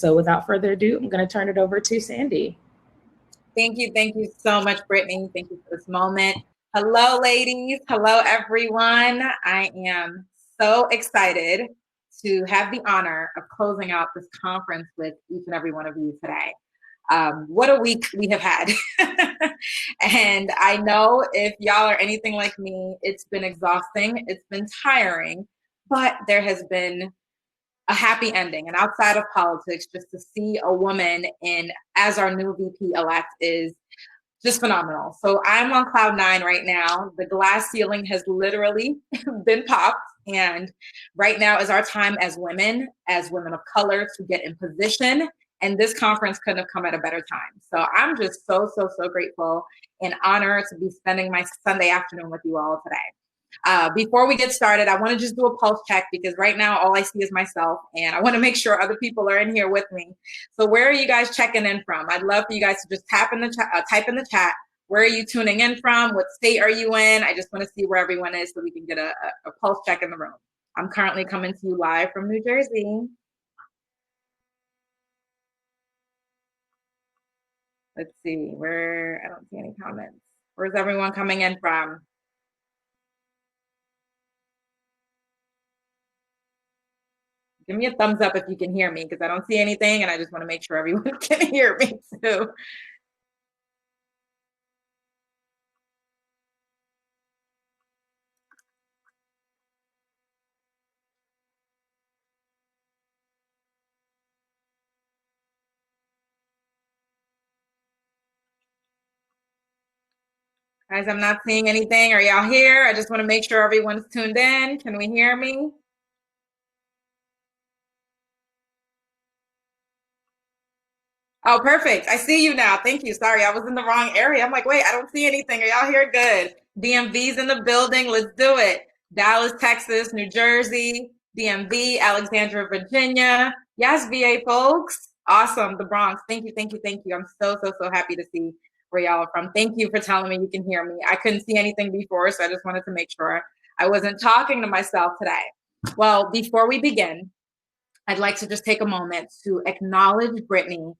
So without further ado, I'm going to turn it over to Sandy. Thank you so much, Brittany. Thank you for this moment. Hello, ladies. Hello, everyone. I am so excited to have the honor of closing out this conference with each and every one of you today. What a week we have had. And I know if y'all are anything like me, it's been exhausting, it's been tiring, but there has been a happy ending. And outside of politics, just to see a woman in as our new VP elect is just phenomenal. So I'm on cloud 9 right now. The glass ceiling has literally been popped. And right now is our time as women of color, to get in position. And this conference couldn't have come at a better time. So I'm just so grateful and honored to be spending my Sunday afternoon with you all today. Before we get started, I want to just do a pulse check, because right now all I see is myself, and I want to make sure other people are in here with me. So where are you guys checking in from? I'd love for you guys to just type in the chat. Where are you tuning in from? What state are you in? I just want to see where everyone is so we can get a pulse check in the room. I'm currently coming to you live from New Jersey. Let's see, I don't see any comments. Where's everyone coming in from? Give me a thumbs up if you can hear me, because I don't see anything, and I just want to make sure everyone can hear me too. Guys, I'm not seeing anything. Are y'all here? I just want to make sure everyone's tuned in. Can we hear me? Oh, perfect. I see you now. Thank you. Sorry, I was in the wrong area. I'm like, wait, I don't see anything. Are y'all here? Good. DMV's in the building. Let's do it. Dallas, Texas, New Jersey, DMV, Alexandria, Virginia. Yes, VA folks. Awesome. The Bronx. Thank you. I'm so happy to see where y'all are from. Thank you for telling me you can hear me. I couldn't see anything before, so I just wanted to make sure I wasn't talking to myself today. Well, before we begin, I'd like to just take a moment to acknowledge Brittany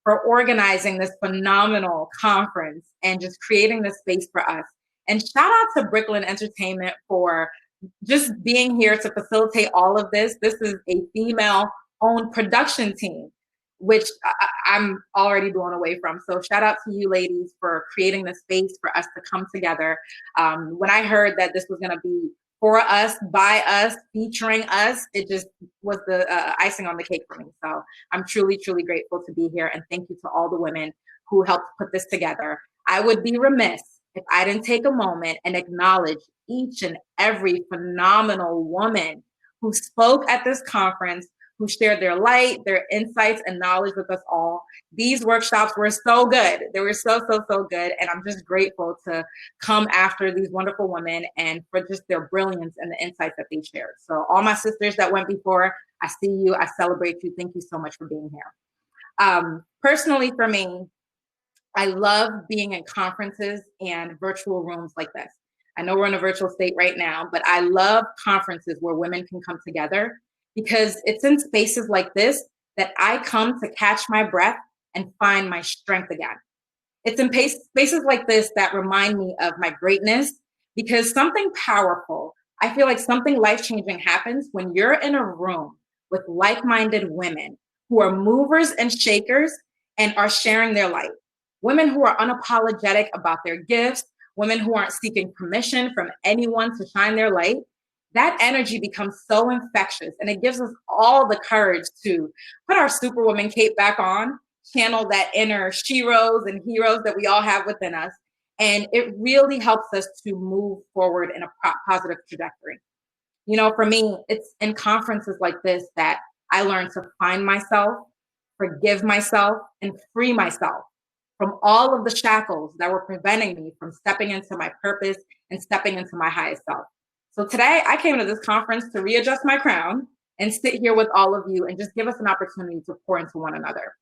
for organizing this phenomenal conference and just creating this space for us. And shout out to Brooklyn Entertainment for just being here to facilitate all of this. This is a female-owned production team, which I'm already blown away from. So shout out to you ladies for creating the space for us to come together. When I heard that this was going to be for us, by us, featuring us, it just was the icing on the cake for me. So I'm truly grateful to be here. And thank you to all the women who helped put this together. I would be remiss if I didn't take a moment and acknowledge each and every phenomenal woman who spoke at this conference, who shared their light, their insights, and knowledge with us all. These workshops were so good. They were so good. And I'm just grateful to come after these wonderful women and for just their brilliance and the insights that they shared. So all my sisters that went before, I see you. I celebrate you. Thank you so much for being here. Personally, for me, I love being in conferences and virtual rooms like this. I know we're in a virtual state right now, but I love conferences where women can come together, because it's in spaces like this that I come to catch my breath and find my strength again. It's in spaces like this that remind me of my greatness, because something powerful, I feel like something life-changing happens when you're in a room with like-minded women who are movers and shakers and are sharing their light. Women who are unapologetic about their gifts, women who aren't seeking permission from anyone to shine their light. That energy becomes so infectious, and it gives us all the courage to put our superwoman cape back on, channel that inner sheroes and heroes that we all have within us. And it really helps us to move forward in a positive trajectory. You know, for me, it's in conferences like this that I learn to find myself, forgive myself, and free myself from all of the shackles that were preventing me from stepping into my purpose and stepping into my highest self. So today I came to this conference to readjust my crown and sit here with all of you and just give us an opportunity to pour into one another.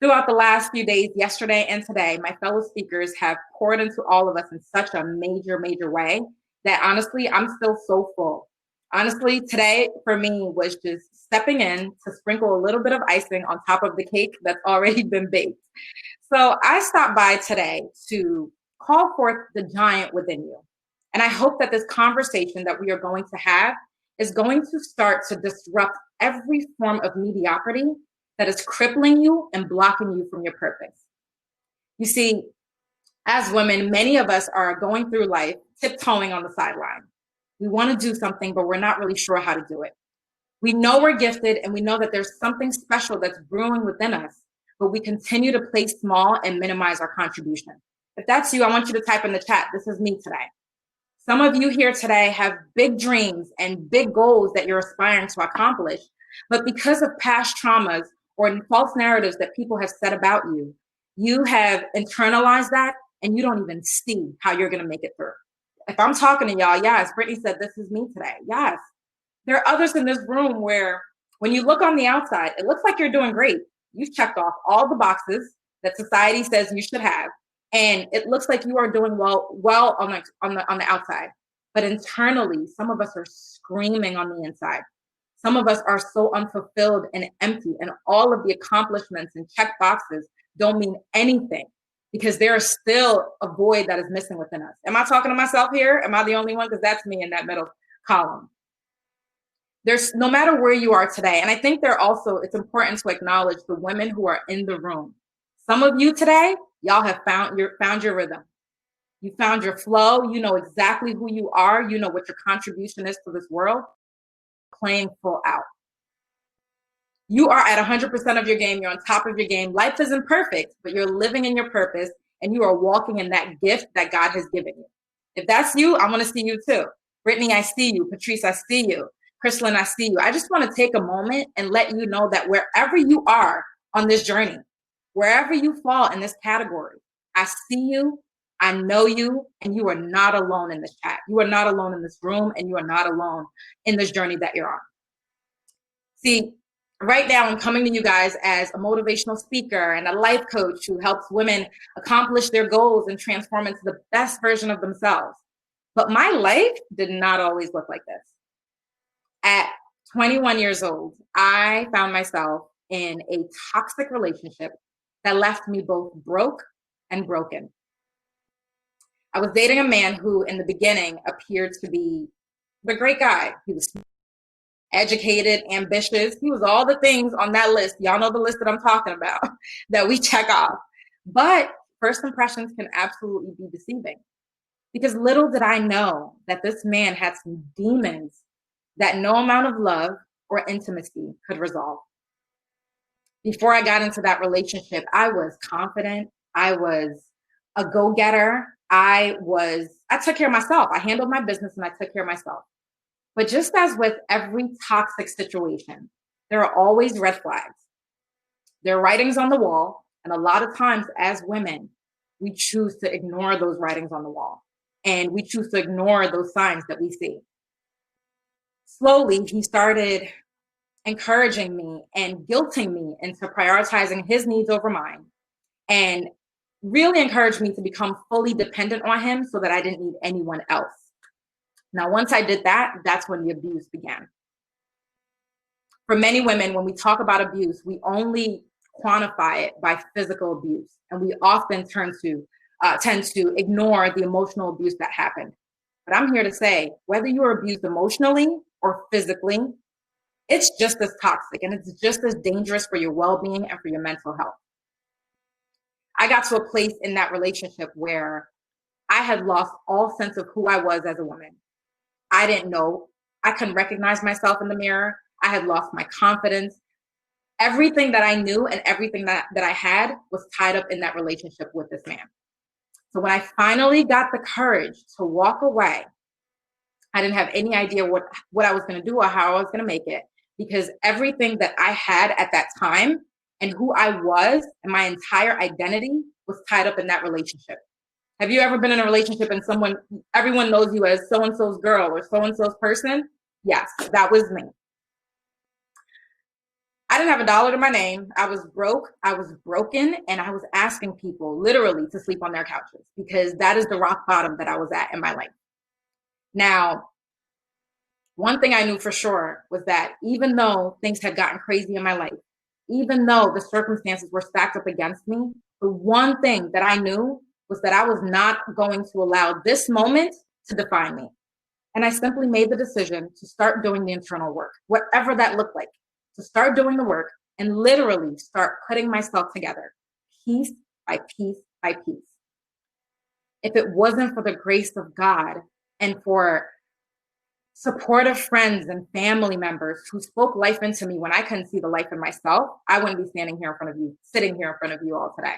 Throughout the last few days, yesterday and today, my fellow speakers have poured into all of us in such a major way that honestly, I'm still so full. Honestly, today for me was just stepping in to sprinkle a little bit of icing on top of the cake that's already been baked. So I stopped by today to call forth the giant within you. And I hope that this conversation that we are going to have is going to start to disrupt every form of mediocrity that is crippling you and blocking you from your purpose. You see, as women, many of us are going through life tiptoeing on the sideline. We want to do something, but we're not really sure how to do it. We know we're gifted and we know that there's something special that's brewing within us, but we continue to play small and minimize our contribution. If that's you, I want you to type in the chat, this is me today. Some of you here today have big dreams and big goals that you're aspiring to accomplish, but because of past traumas or false narratives that people have said about you, you have internalized that and you don't even see how you're going to make it through. If I'm talking to y'all, yes, Brittany said, this is me today. Yes. There are others in this room where when you look on the outside, it looks like you're doing great. You've checked off all the boxes that society says you should have. And it looks like you are doing well on the outside. But internally, some of us are screaming on the inside. Some of us are so unfulfilled and empty, and all of the accomplishments and check boxes don't mean anything because there is still a void that is missing within us. Am I talking to myself here? Am I the only one? Because that's me in that middle column. There's no matter where you are today. And I think it's important to acknowledge the women who are in the room. Some of you today, y'all have found your rhythm. You found your flow. You know exactly who you are. You know what your contribution is to this world. Playing full out. You are at 100% of your game. You're on top of your game. Life isn't perfect, but you're living in your purpose and you are walking in that gift that God has given you. If that's you, I want to see you too. Brittany, I see you. Patrice, I see you. Kristlyn, I see you. I just want to take a moment and let you know that wherever you are on this journey, wherever you fall in this category, I see you, I know you, and you are not alone in this chat. You are not alone in this room, and you are not alone in this journey that you're on. See, right now I'm coming to you guys as a motivational speaker and a life coach who helps women accomplish their goals and transform into the best version of themselves. But my life did not always look like this. At 21 years old, I found myself in a toxic relationship that left me both broke and broken. I was dating a man who in the beginning appeared to be the great guy. He was educated, ambitious. He was all the things on that list. Y'all know the list that I'm talking about that we check off. But first impressions can absolutely be deceiving because little did I know that this man had some demons that no amount of love or intimacy could resolve. Before I got into that relationship, I was confident. I was a go-getter. I took care of myself. I handled my business and I took care of myself. But just as with every toxic situation, there are always red flags. There are writings on the wall. And a lot of times as women, we choose to ignore those writings on the wall. And we choose to ignore those signs that we see. Slowly, he started encouraging me and guilting me into prioritizing his needs over mine and really encouraged me to become fully dependent on him so that I didn't need anyone else. Now, once I did that, that's when the abuse began. For many women, when we talk about abuse, we only quantify it by physical abuse, and we often tend to ignore the emotional abuse that happened. But I'm here to say, whether you are abused emotionally or physically, it's just as toxic and it's just as dangerous for your well-being and for your mental health. I got to a place in that relationship where I had lost all sense of who I was as a woman. I didn't know. I couldn't recognize myself in the mirror. I had lost my confidence. Everything that I knew and everything that I had was tied up in that relationship with this man. So when I finally got the courage to walk away, I didn't have any idea what I was going to do or how I was going to make it, because everything that I had at that time and who I was and my entire identity was tied up in that relationship. Have you ever been in a relationship and everyone knows you as so-and-so's girl or so-and-so's person? Yes, that was me. I didn't have a dollar to my name. I was broke. I was broken. And I was asking people literally to sleep on their couches because that is the rock bottom that I was at in my life. Now, One thing I knew for sure was that even though things had gotten crazy in my life, even though the circumstances were stacked up against me, the one thing that I knew was that I was not going to allow this moment to define me. And I simply made the decision to start doing the internal work, whatever that looked like, to start doing the work and literally start putting myself together, piece by piece by piece. If it wasn't for the grace of God and for supportive friends and family members who spoke life into me when I couldn't see the life in myself, I wouldn't be standing here in front of you, sitting here in front of you all today.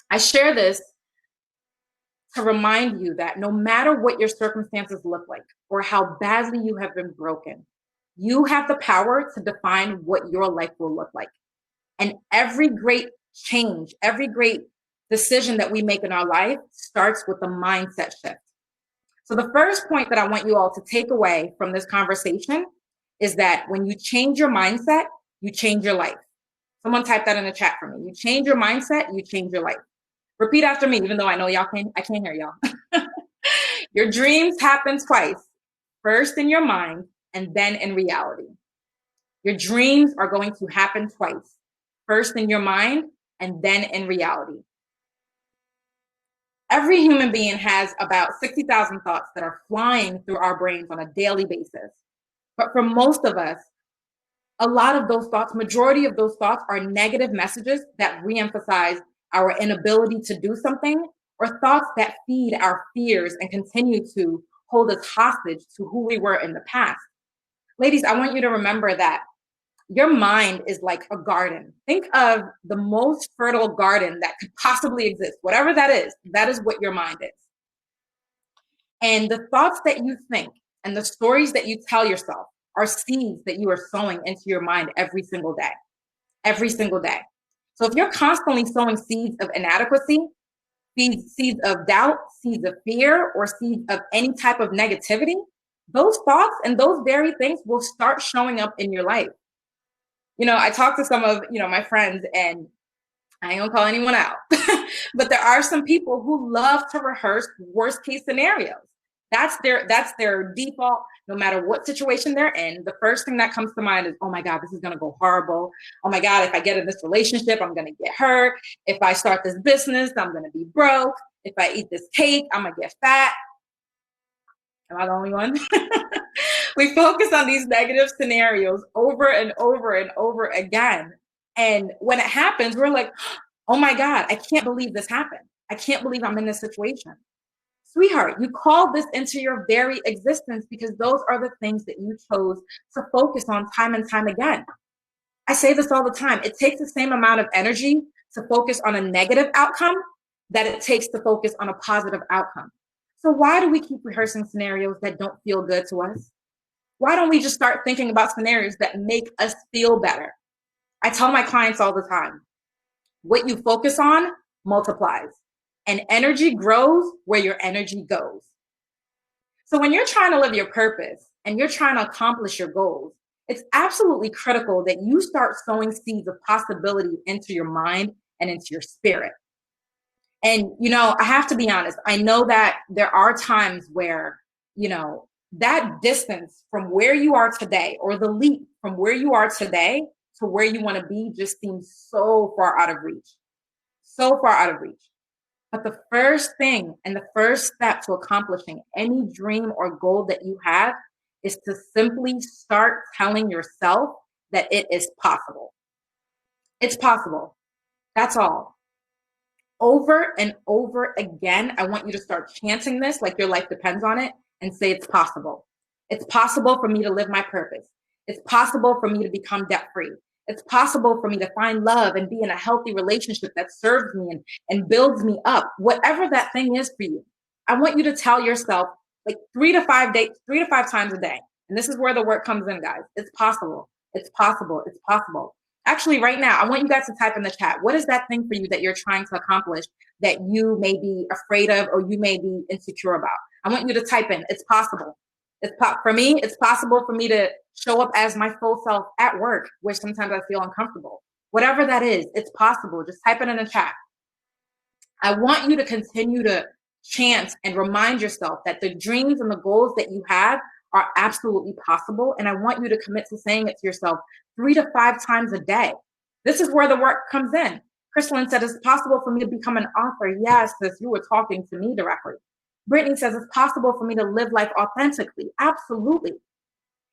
I share this to remind you that no matter what your circumstances look like or how badly you have been broken, you have the power to define what your life will look like. And every great change, every great decision that we make in our life starts with a mindset shift. So the first point that I want you all to take away from this conversation is that when you change your mindset, you change your life. Someone type that in the chat for me. You change your mindset, you change your life. Repeat after me, even though I know I can't hear y'all. Your dreams happen twice, first in your mind and then in reality. Your dreams are going to happen twice, first in your mind and then in reality. Every human being has about 60,000 thoughts that are flying through our brains on a daily basis. But for most of us, a lot of those thoughts, majority of those thoughts are negative messages that reemphasize our inability to do something, or thoughts that feed our fears and continue to hold us hostage to who we were in the past. Ladies, I want you to remember that your mind is like a garden. Think of the most fertile garden that could possibly exist. Whatever that is what your mind is. And the thoughts that you think and the stories that you tell yourself are seeds that you are sowing into your mind every single day. Every single day. So if you're constantly sowing seeds of inadequacy, seeds of doubt, seeds of fear, or seeds of any type of negativity, those thoughts and those very things will start showing up in your life. You know, I talk to some of, my friends, and I ain't gonna call anyone out, but there are some people who love to rehearse worst case scenarios. That's their default. No matter what situation they're in, the first thing that comes to mind is, oh my God, this is gonna go horrible. Oh my God, if I get in this relationship, I'm gonna get hurt. If I start this business, I'm gonna be broke. If I eat this cake, I'm gonna get fat. Am I the only one? We focus on these negative scenarios over and over and over again. And when it happens, we're like, oh my God, I can't believe this happened. I can't believe I'm in this situation. Sweetheart, you called this into your very existence because those are the things that you chose to focus on time and time again. I say this all the time. It takes the same amount of energy to focus on a negative outcome that it takes to focus on a positive outcome. So why do we keep rehearsing scenarios that don't feel good to us? Why don't we just start thinking about scenarios that make us feel better? I tell my clients all the time, what you focus on multiplies, and energy grows where your energy goes. So when you're trying to live your purpose and you're trying to accomplish your goals, it's absolutely critical that you start sowing seeds of possibility into your mind and into your spirit. And, I have to be honest, I know that there are times where, that distance from where you are today, or the leap from where you are today to where you want to be, just seems so far out of reach. So far out of reach. But the first thing and the first step to accomplishing any dream or goal that you have is to simply start telling yourself that it is possible. It's possible. That's all. Over and over again, I want you to start chanting this like your life depends on it, and say it's possible. It's possible for me to live my purpose. It's possible for me to become debt-free. It's possible for me to find love and be in a healthy relationship that serves me and builds me up. Whatever that thing is for you, I want you to tell yourself like 3 to 5 times a day. And this is where the work comes in, guys. It's possible. It's possible. It's possible. Actually, right now, I want you guys to type in the chat. What is that thing for you that you're trying to accomplish that you may be afraid of or you may be insecure about? I want you to type in, it's possible. For me, it's possible for me to show up as my full self at work, where sometimes I feel uncomfortable. Whatever that is, it's possible. Just type it in the chat. I want you to continue to chant and remind yourself that the dreams and the goals that you have are absolutely possible. And I want you to commit to saying it to yourself 3 to 5 times a day. This is where the work comes in. Crystalline said, it's possible for me to become an author. Yes, sis, you were talking to me directly. Brittany says, it's possible for me to live life authentically. Absolutely.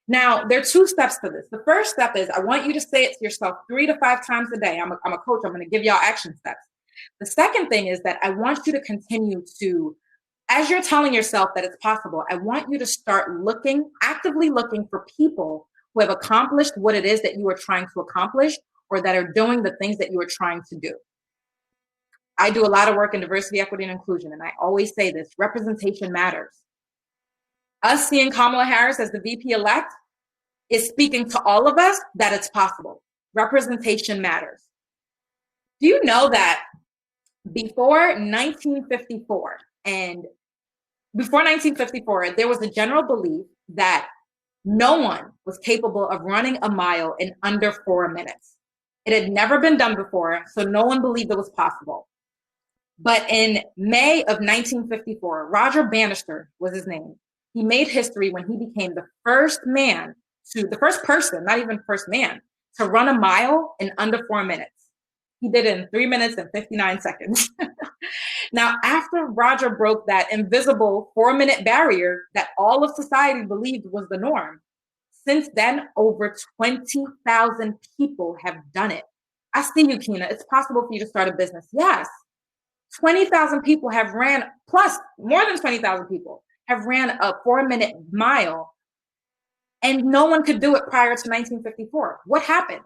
Now, there are 2 steps to this. The first step is I want you to say it to yourself 3 to 5 times a day. I'm a coach. I'm going to give y'all action steps. The second thing is that I want you to continue to, as you're telling yourself that it's possible, I want you to start actively looking for people who have accomplished what it is that you are trying to accomplish, or that are doing the things that you are trying to do. I do a lot of work in diversity, equity, and inclusion, and I always say this: representation matters. Us seeing Kamala Harris as the VP-elect is speaking to all of us that it's possible. Representation matters. Do you know that before 1954, there was a general belief that no one was capable of running a mile in under 4 minutes. It had never been done before, so no one believed it was possible. But in May of 1954, Roger Bannister was his name. He made history when he became the first person, not even first man, to run a mile in under 4 minutes. He did it in 3 minutes and 59 seconds. Now, after Roger broke that invisible 4-minute barrier that all of society believed was the norm, since then, over 20,000 people have done it. I see you, Kina. It's possible for you to start a business. Yes. 20,000 people have ran, plus more than 20,000 people have ran a 4-minute mile, and no one could do it prior to 1954. What happened?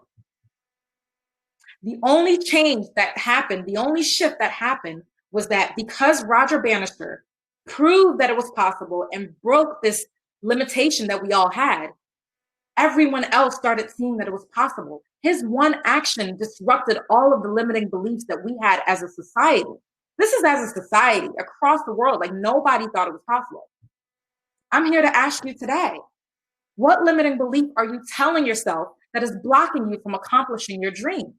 The only change that happened, the only shift that happened was that because Roger Bannister proved that it was possible and broke this limitation that we all had, everyone else started seeing that it was possible. His one action disrupted all of the limiting beliefs that we had as a society. This is as a society across the world. Like, nobody thought it was possible. I'm here to ask you today, what limiting belief are you telling yourself that is blocking you from accomplishing your dream?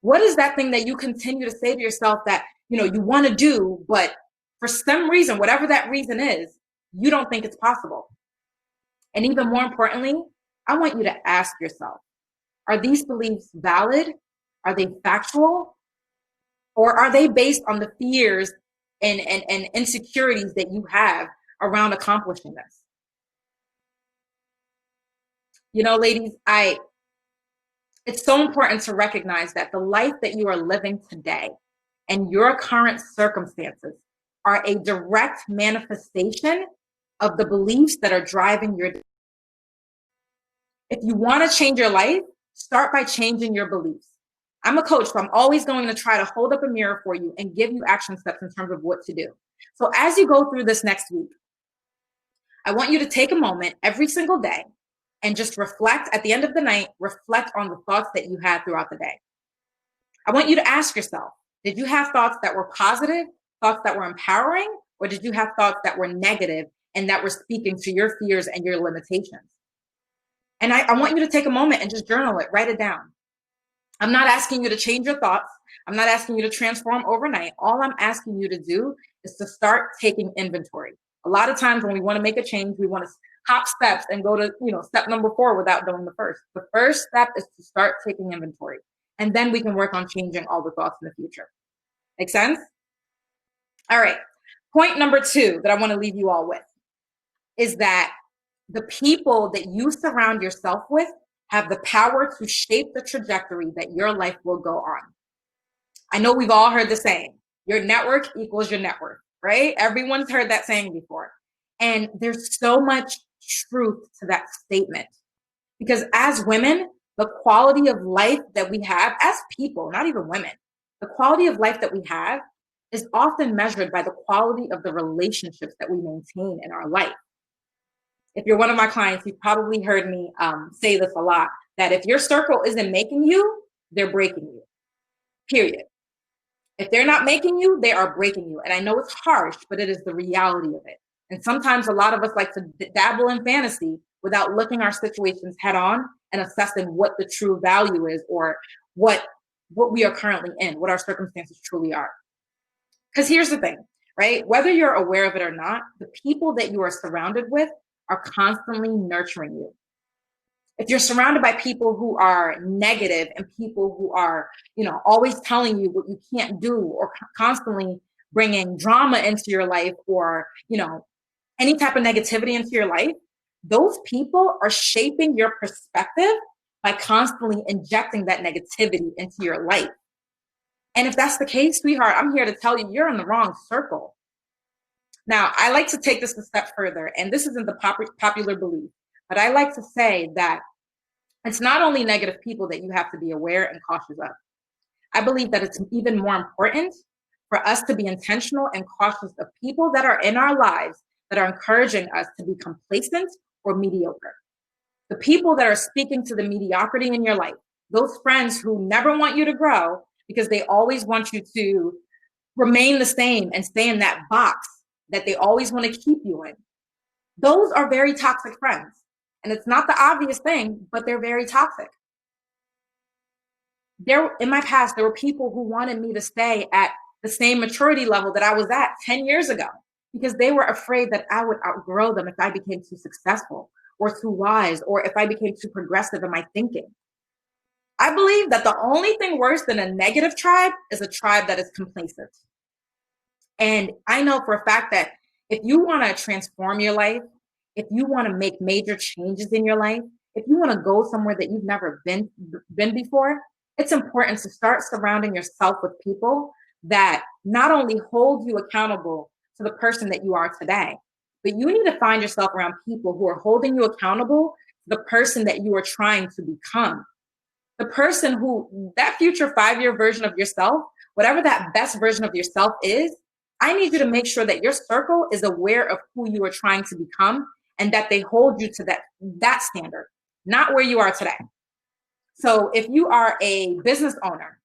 What is that thing that you continue to say to yourself that, you want to do, but for some reason, whatever that reason is, you don't think it's possible? And even more importantly, I want you to ask yourself, are these beliefs valid? Are they factual? Or are they based on the fears and insecurities that you have around accomplishing this? Ladies, it's so important to recognize that the life that you are living today and your current circumstances are a direct manifestation of the beliefs that are driving your. If you want to change your life, start by changing your beliefs. I'm a coach, so I'm always going to try to hold up a mirror for you and give you action steps in terms of what to do. So as you go through this next week, I want you to take a moment every single day and just reflect at the end of the night, reflect on the thoughts that you had throughout the day. I want you to ask yourself, did you have thoughts that were positive, thoughts that were empowering, or did you have thoughts that were negative and that were speaking to your fears and your limitations? And I want you to take a moment and just journal it, write it down. I'm not asking you to change your thoughts. I'm not asking you to transform overnight. All I'm asking you to do is to start taking inventory. A lot of times when we want to make a change, we want to hop steps and go to, step number 4 without doing the first. The first step is to start taking inventory. And then we can work on changing all the thoughts in the future. Make sense? All right. Point number 2 that I want to leave you all with is that the people that you surround yourself with have the power to shape the trajectory that your life will go on. I know we've all heard the saying, your network equals your net worth, right? Everyone's heard that saying before. And there's so much truth to that statement. Because as women, the quality of life that we have as people, not even women, the quality of life that we have is often measured by the quality of the relationships that we maintain in our life. If you're one of my clients, you've probably heard me say this a lot, that if your circle isn't making you, they're breaking you, period. If they're not making you, they are breaking you. And I know it's harsh, but it is the reality of it. And sometimes a lot of us like to dabble in fantasy without looking our situations head on and assessing what the true value is, or what we are currently in, what our circumstances truly are. Because here's the thing, right? Whether you're aware of it or not, the people that you are surrounded with are constantly nurturing you. If you're surrounded by people who are negative and people who are, always telling you what you can't do, or constantly bringing drama into your life, or, any type of negativity into your life, those people are shaping your perspective by constantly injecting that negativity into your life. And if that's the case, sweetheart, I'm here to tell you, you're in the wrong circle. Now, I like to take this a step further, and this isn't the popular belief, but I like to say that it's not only negative people that you have to be aware and cautious of. I believe that it's even more important for us to be intentional and cautious of people that are in our lives that are encouraging us to be complacent or mediocre. The people that are speaking to the mediocrity in your life, those friends who never want you to grow because they always want you to remain the same and stay in that box that they always want to keep you in. Those are very toxic friends. And it's not the obvious thing, but they're very toxic. In my past, there were people who wanted me to stay at the same maturity level that I was at 10 years ago, because they were afraid that I would outgrow them if I became too successful or too wise, or if I became too progressive in my thinking. I believe that the only thing worse than a negative tribe is a tribe that is complacent. And I know for a fact that if you want to transform your life, if you want to make major changes in your life, if you want to go somewhere that you've never been before, it's important to start surrounding yourself with people that not only hold you accountable to the person that you are today, but you need to find yourself around people who are holding you accountable to the person that you are trying to become. The person who, that future 5-year version of yourself, whatever that best version of yourself is, I need you to make sure that your circle is aware of who you are trying to become, and that they hold you to that standard, not where you are today. So if you are a business owner,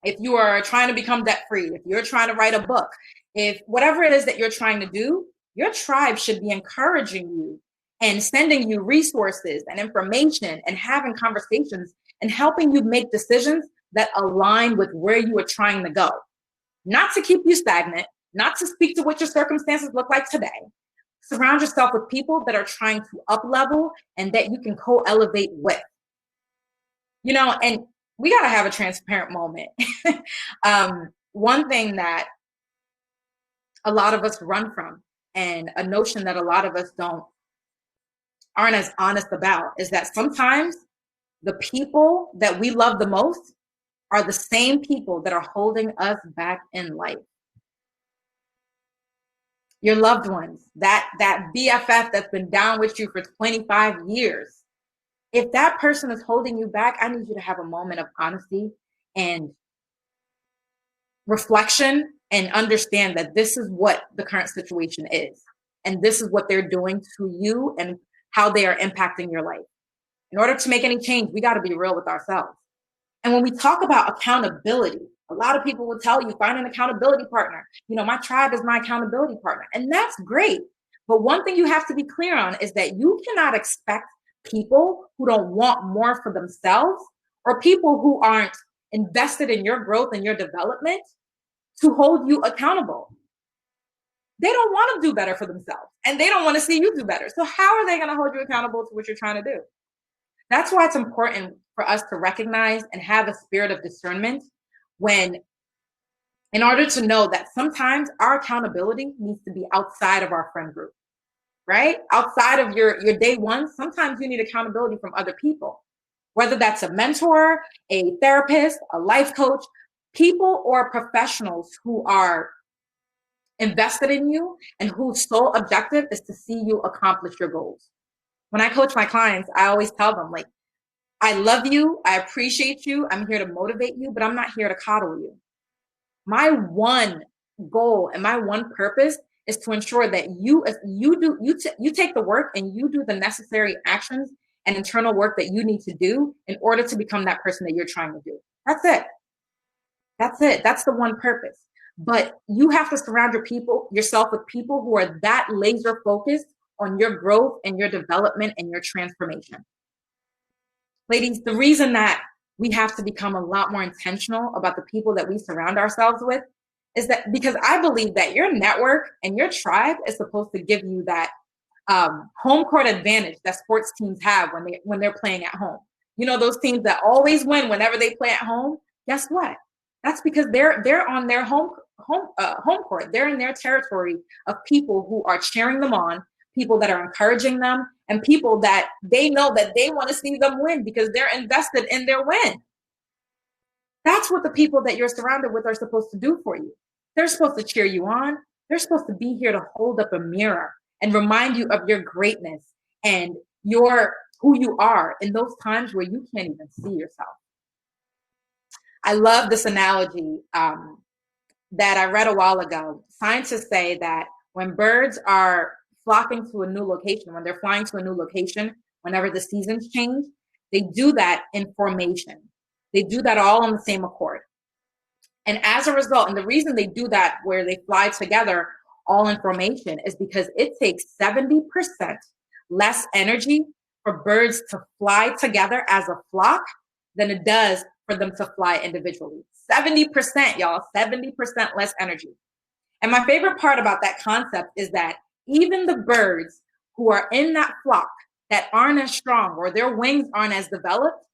if you are trying to become debt free, if you're trying to write a book, if whatever it is that you're trying to do, your tribe should be encouraging you and sending you resources and information and having conversations and helping you make decisions that align with where you are trying to go. Not to keep you stagnant, not to speak to what your circumstances look like today. Surround yourself with people that are trying to up-level and that you can co-elevate with. And we got to have a transparent moment. One thing that a lot of us run from, and a notion that a lot of us aren't as honest about, is that sometimes the people that we love the most are the same people that are holding us back in life. Your loved ones, that BFF that's been down with you for 25 years. If that person is holding you back, I need you to have a moment of honesty and reflection and understand that this is what the current situation is. And this is what they're doing to you and how they are impacting your life. In order to make any change, we got to be real with ourselves. And when we talk about accountability, a lot of people will tell you, find an accountability partner. My tribe is my accountability partner. And that's great. But one thing you have to be clear on is that you cannot expect people who don't want more for themselves, or people who aren't invested in your growth and your development, to hold you accountable. They don't want to do better for themselves, and they don't want to see you do better. So how are they going to hold you accountable to what you're trying to do? That's why it's important for us to recognize and have a spirit of discernment in order to know that sometimes our accountability needs to be outside of our friend group, right? Outside of your day one, sometimes you need accountability from other people, whether that's a mentor, a therapist, a life coach, people or professionals who are invested in you and whose sole objective is to see you accomplish your goals. When I coach my clients, I always tell them, I love you, I appreciate you, I'm here to motivate you, but I'm not here to coddle you. My one goal and my one purpose is to ensure that you take the work and you do the necessary actions and internal work that you need to do in order to become that person that you're trying to do. That's it. That's the one purpose. But you have to surround yourself with people who are that laser focused on your growth and your development and your transformation. Ladies, the reason that we have to become a lot more intentional about the people that we surround ourselves with is that because I believe that your network and your tribe is supposed to give you that home court advantage that sports teams have when they're playing at home. You know, those teams that always win whenever they play at home. Guess what? That's because they're on their home court. They're in their territory of people who are cheering them on, people that are encouraging them, and people that they know that they want to see them win because they're invested in their win. That's what the people that you're surrounded with are supposed to do for you. They're supposed to cheer you on. They're supposed to be here to hold up a mirror and remind you of your greatness and who you are in those times where you can't even see yourself. I love this analogy that I read a while ago. Scientists say that when birds are flocking to a new location, when they're flying to a new location, whenever the seasons change, they do that in formation. They do that all on the same accord. And as a result, and the reason they do that where they fly together all in formation is because it takes 70% less energy for birds to fly together as a flock than it does for them to fly individually. 70%, y'all, 70% less energy. And my favorite part about that concept is that even the birds who are in that flock that aren't as strong or their wings aren't as developed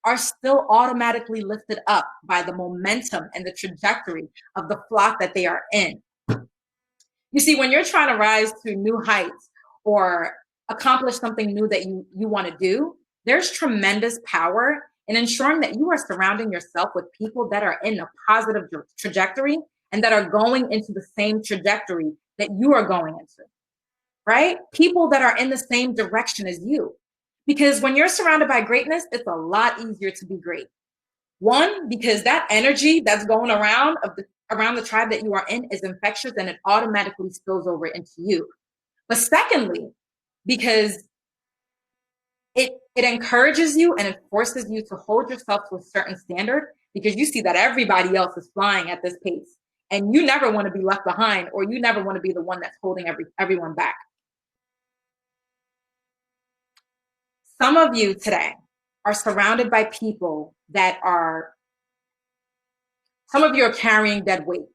are still automatically lifted up by the momentum and the trajectory of the flock that they are in. You see, when you're trying to rise to new heights or accomplish something new that you want to do, there's tremendous power in ensuring that you are surrounding yourself with people that are in a positive trajectory and that are going into the same trajectory that you are going into, right? People that are in the same direction as you. Because when you're surrounded by greatness, it's a lot easier to be great. One, because that energy that's going around the tribe that you are in is infectious and it automatically spills over into you. But secondly, because it encourages you and it forces you to hold yourself to a certain standard because you see that everybody else is flying at this pace and you never want to be left behind or you never want to be the one that's holding everyone back. Some of you today are surrounded by people that some of you are carrying dead weight.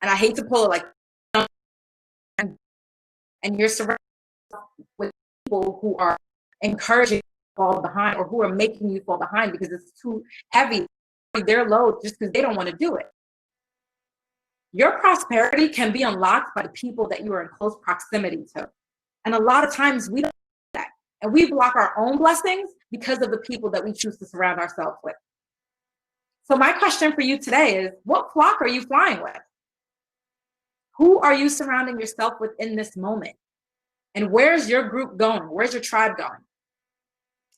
And I hate to pull it like, and you're surrounded with people who are encouraging you to fall behind or who are making you fall behind because it's too heavy, their load just because they don't want to do it. Your prosperity can be unlocked by the people that you are in close proximity to. And a lot of times we don't do that. And we block our own blessings because of the people that we choose to surround ourselves with. So my question for you today is, what flock are you flying with? Who are you surrounding yourself with in this moment? And where's your group going? Where's your tribe going?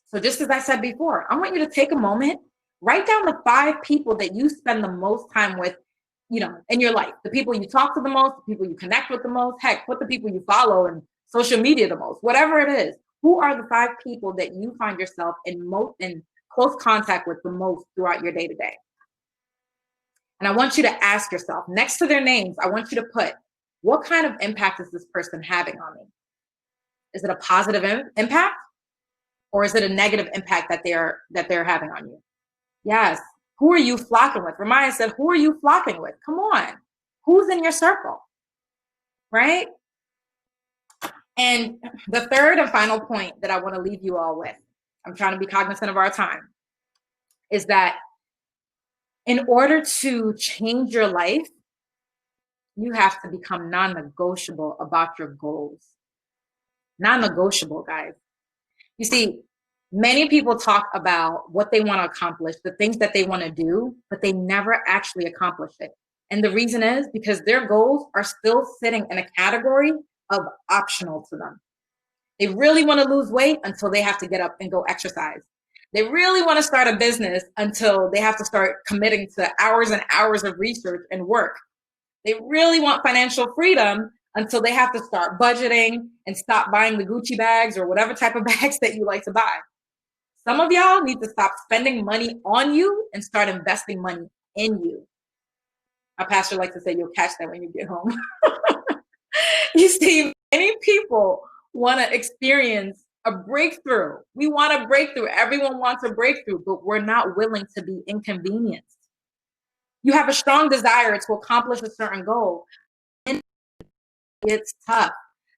So just as I said before, I want you to take a moment, write down the 5 people that you spend the most time with, in your life. The people you talk to the most, the people you connect with the most, heck, put the people you follow in social media the most, whatever it is. Who are the 5 people that you find yourself in close contact with the most throughout your day-to-day? And I want you to ask yourself, next to their names, I want you to put, what kind of impact is this person having on me? Is it a positive impact? Or is it a negative impact that they're having on you? Yes. Who are you flocking with? Ramaya said, who are you flocking with? Come on. Who's in your circle? Right? And the third and final point that I want to leave you all with, I'm trying to be cognizant of our time, is that in order to change your life, you have to become non-negotiable about your goals. Non-negotiable, guys. You see, many people talk about what they want to accomplish, the things that they want to do, but they never actually accomplish it. And the reason is because their goals are still sitting in a category of optional to them. They really want to lose weight until they have to get up and go exercise. They really want to start a business until they have to start committing to hours and hours of research and work. They really want financial freedom until they have to start budgeting and stop buying the Gucci bags or whatever type of bags that you like to buy. Some of y'all need to stop spending money on you and start investing money in you. My pastor likes to say, you'll catch that when you get home. You see, many people want to experience a breakthrough. We want a breakthrough. Everyone wants a breakthrough, but we're not willing to be inconvenienced. You have a strong desire to accomplish a certain goal. And it's tough.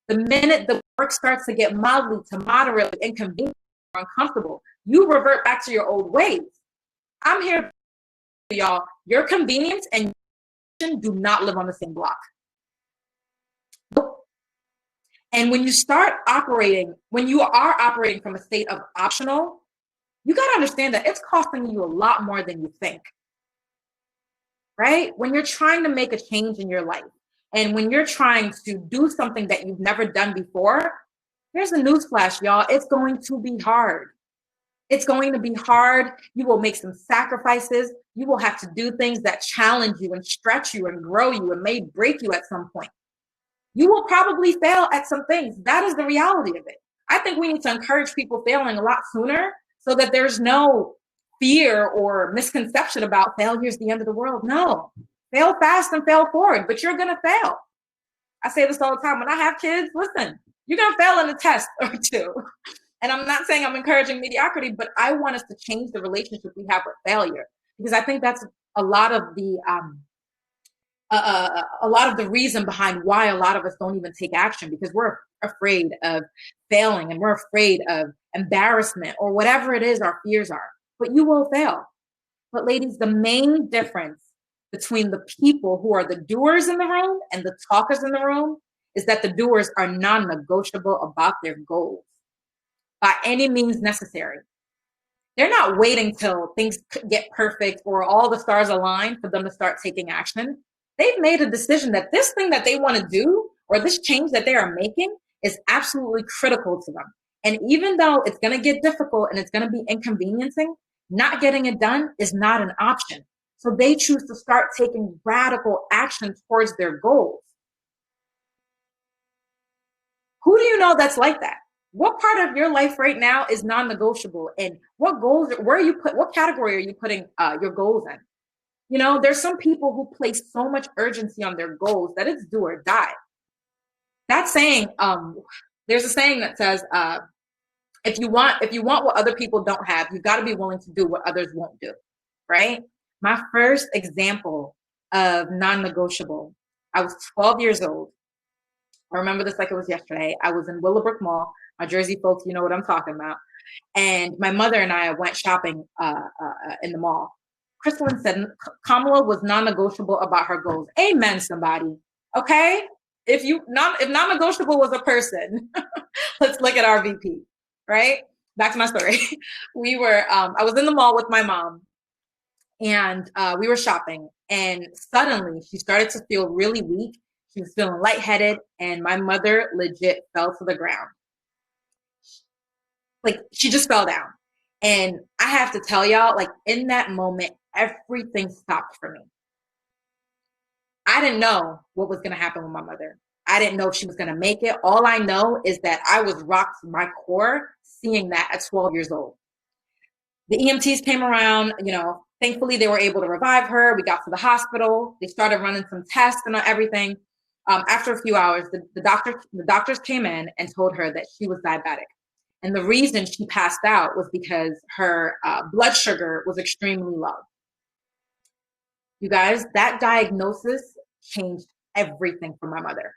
The minute the work starts to get mildly to moderately inconvenient or uncomfortable, you revert back to your old ways. I'm here, y'all. Your convenience and do not live on the same block. And when you start operating, when you are operating from a state of optional, you got to understand that it's costing you a lot more than you think, right? When you're trying to make a change in your life and when you're trying to do something that you've never done before, here's a newsflash, y'all. It's going to be hard. It's going to be hard. You will make some sacrifices. You will have to do things that challenge you and stretch you and grow you and may break you at some point. You will probably fail at some things. That is the reality of it. I think we need to encourage people failing a lot sooner so that there's no fear or misconception about failure is the end of the world. No, fail fast and fail forward, but you're going to fail. I say this all the time. When I have kids, listen, you're going to fail in a test or two. And I'm not saying I'm encouraging mediocrity, but I want us to change the relationship we have with failure, because I think that's a lot of the reason behind why a lot of us don't even take action, because we're afraid of failing and we're afraid of embarrassment or whatever it is our fears are. But you will fail. But ladies, the main difference between the people who are the doers in the room and the talkers in the room is that the doers are non-negotiable about their goals by any means necessary. They're not waiting till things get perfect or all the stars align for them to start taking action. They've made a decision that this thing that they want to do or this change that they are making is absolutely critical to them. And even though it's going to get difficult and it's going to be inconveniencing, not getting it done is not an option. So they choose to start taking radical action towards their goals. Who do you know that's like that? What part of your life right now is non-negotiable? And what goals, what category are you putting your goals in? You know, there's some people who place so much urgency on their goals that it's do or die. That saying, there's a saying that says, if you want what other people don't have, you've got to be willing to do what others won't do, right? My first example of non-negotiable, I was 12 years old. I remember this like it was yesterday. I was in Willowbrook Mall. My Jersey folks, you know what I'm talking about. And my mother and I went shopping in the mall. Crystalline said Kamala was non-negotiable about her goals. Amen, somebody. Okay? If non-negotiable was a person, let's look at our VP, right? Back to my story. I was in the mall with my mom, and we were shopping, and suddenly she started to feel really weak. She was feeling lightheaded, and my mother legit fell to the ground. Like, she just fell down. And I have to tell y'all, like, in that moment, everything stopped for me. I didn't know what was going to happen with my mother. I didn't know if she was going to make it. All I know is that I was rocked to my core seeing that at 12 years old. The EMTs came around, you know, thankfully they were able to revive her. We got to the hospital. They started running some tests and everything. After a few hours, the doctors came in and told her that she was diabetic. And the reason she passed out was because her blood sugar was extremely low. You guys, that diagnosis changed everything for my mother.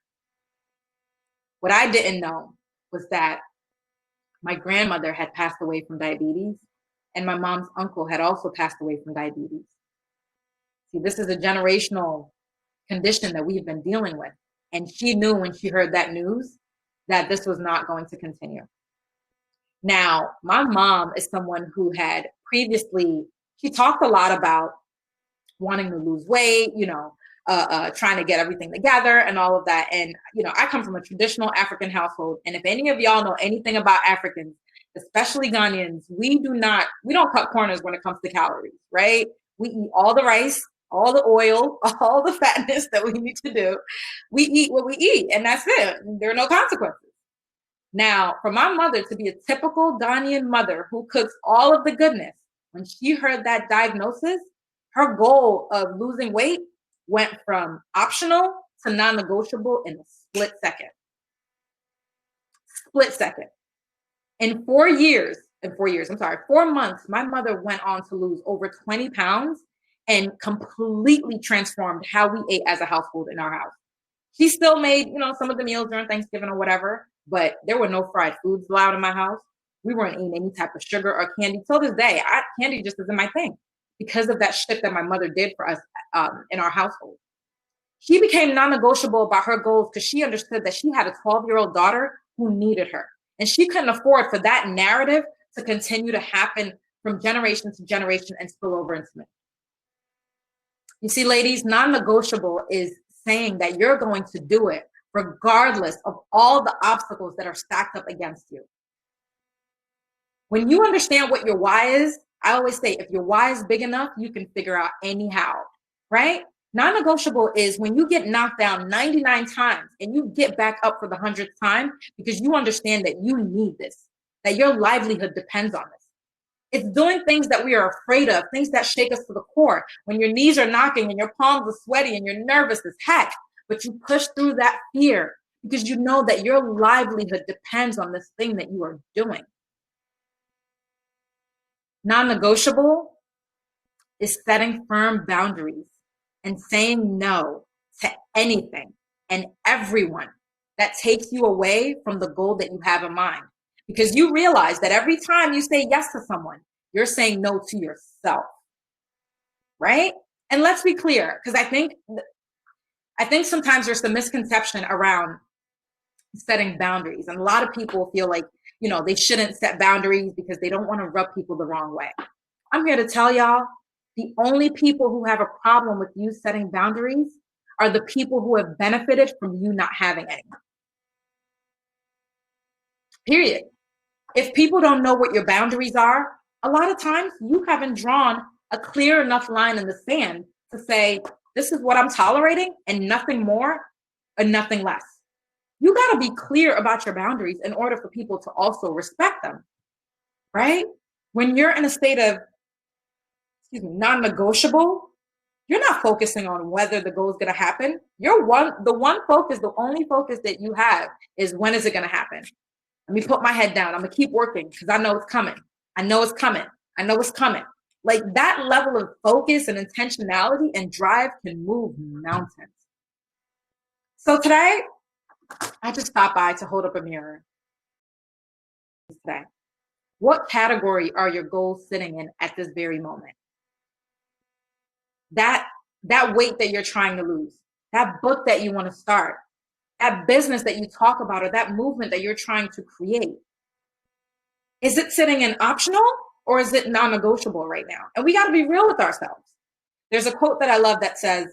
What I didn't know was that my grandmother had passed away from diabetes, and my mom's uncle had also passed away from diabetes. See, this is a generational condition that we've been dealing with. And she knew when she heard that news that this was not going to continue. Now, my mom is someone who had previously, she talked a lot about wanting to lose weight, you know, trying to get everything together and all of that. And, you know, I come from a traditional African household. And if any of y'all know anything about Africans, especially Ghanaians, we don't cut corners when it comes to calories, right? We eat all the rice, all the oil, all the fatness that we need to do. We eat what we eat, and that's it. There are no consequences. Now, for my mother to be a typical Ghanaian mother who cooks all of the goodness, when she heard that diagnosis, her goal of losing weight went from optional to non-negotiable in a split second. Split second. In 4 months, my mother went on to lose over 20 pounds and completely transformed how we ate as a household in our house. She still made, some of the meals during Thanksgiving or whatever, but there were no fried foods allowed in my house. We weren't eating any type of sugar or candy. Till this day, candy just isn't my thing because of that shift that my mother did for us in our household. She became non-negotiable about her goals because she understood that she had a 12-year-old daughter who needed her. And she couldn't afford for that narrative to continue to happen from generation to generation and spill over into me. You see, ladies, non-negotiable is saying that you're going to do it regardless of all the obstacles that are stacked up against you. When you understand what your why is, I always say, if your why is big enough, you can figure out anyhow, right? Non-negotiable is when you get knocked down 99 times and you get back up for the 100th time because you understand that you need this, that your livelihood depends on this. It's doing things that we are afraid of, things that shake us to the core. When your knees are knocking and your palms are sweaty and you're nervous as heck, but you push through that fear because you know that your livelihood depends on this thing that you are doing. Non-negotiable is setting firm boundaries and saying no to anything and everyone that takes you away from the goal that you have in mind. Because you realize that every time you say yes to someone, you're saying no to yourself, right? And let's be clear, because I think sometimes there's some misconception around setting boundaries. And a lot of people feel like, they shouldn't set boundaries because they don't want to rub people the wrong way. I'm here to tell y'all, the only people who have a problem with you setting boundaries are the people who have benefited from you not having any. Period. If people don't know what your boundaries are, a lot of times you haven't drawn a clear enough line in the sand to say, this is what I'm tolerating and nothing more and nothing less. You got to be clear about your boundaries in order for people to also respect them, right? When you're in a state of non-negotiable, you're not focusing on whether the goal is going to happen. The only focus that you have is when is it going to happen? Let me put my head down. I'm going to keep working because I know it's coming. I know it's coming. I know it's coming. Like that level of focus and intentionality and drive can move mountains. So today, I just stopped by to hold up a mirror. Today, what category are your goals sitting in at this very moment? That weight that you're trying to lose, that book that you want to start, that business that you talk about, or that movement that you're trying to create. Is it sitting in optional or is it non-negotiable right now? And we got to be real with ourselves. There's a quote that I love that says,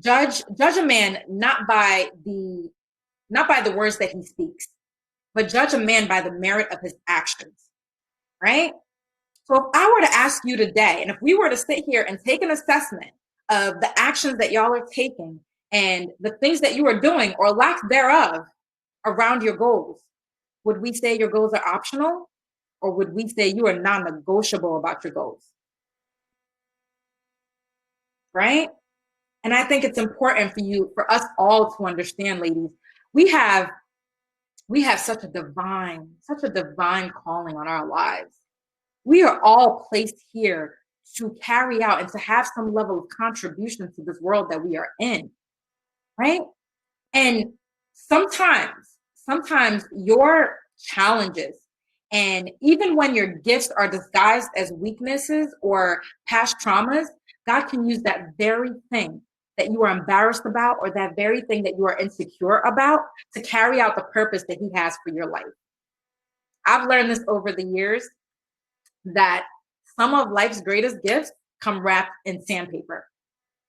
judge a man not by the words that he speaks, but judge a man by the merit of his actions, right? So if I were to ask you today, and if we were to sit here and take an assessment of the actions that y'all are taking and the things that you are doing or lack thereof around your goals, would we say your goals are optional or would we say you are non-negotiable about your goals? Right? And I think it's important for us all to understand, ladies, we have such a divine calling on our lives. We are all placed here to carry out and to have some level of contribution to this world that we are in, right? And sometimes your challenges, and even when your gifts are disguised as weaknesses or past traumas, God can use that very thing that you are embarrassed about or that very thing that you are insecure about to carry out the purpose that he has for your life. I've learned this over the years that some of life's greatest gifts come wrapped in sandpaper.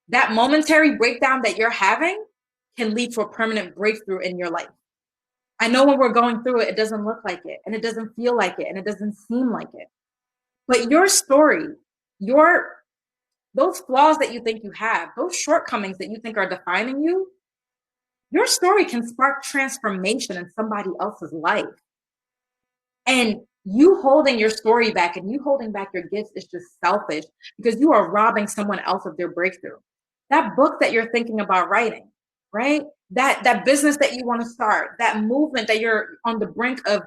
That momentary breakdown that you're having can lead to a permanent breakthrough in your life. I know when we're going through it, it doesn't look like it, and it doesn't feel like it, and it doesn't seem like it. But your story, those flaws that you think you have, those shortcomings that you think are defining you, your story can spark transformation in somebody else's life. And you holding your story back and you holding back your gifts is just selfish because you are robbing someone else of their breakthrough. That book that you're thinking about writing, right? That business that you want to start, that movement that you're on the brink of,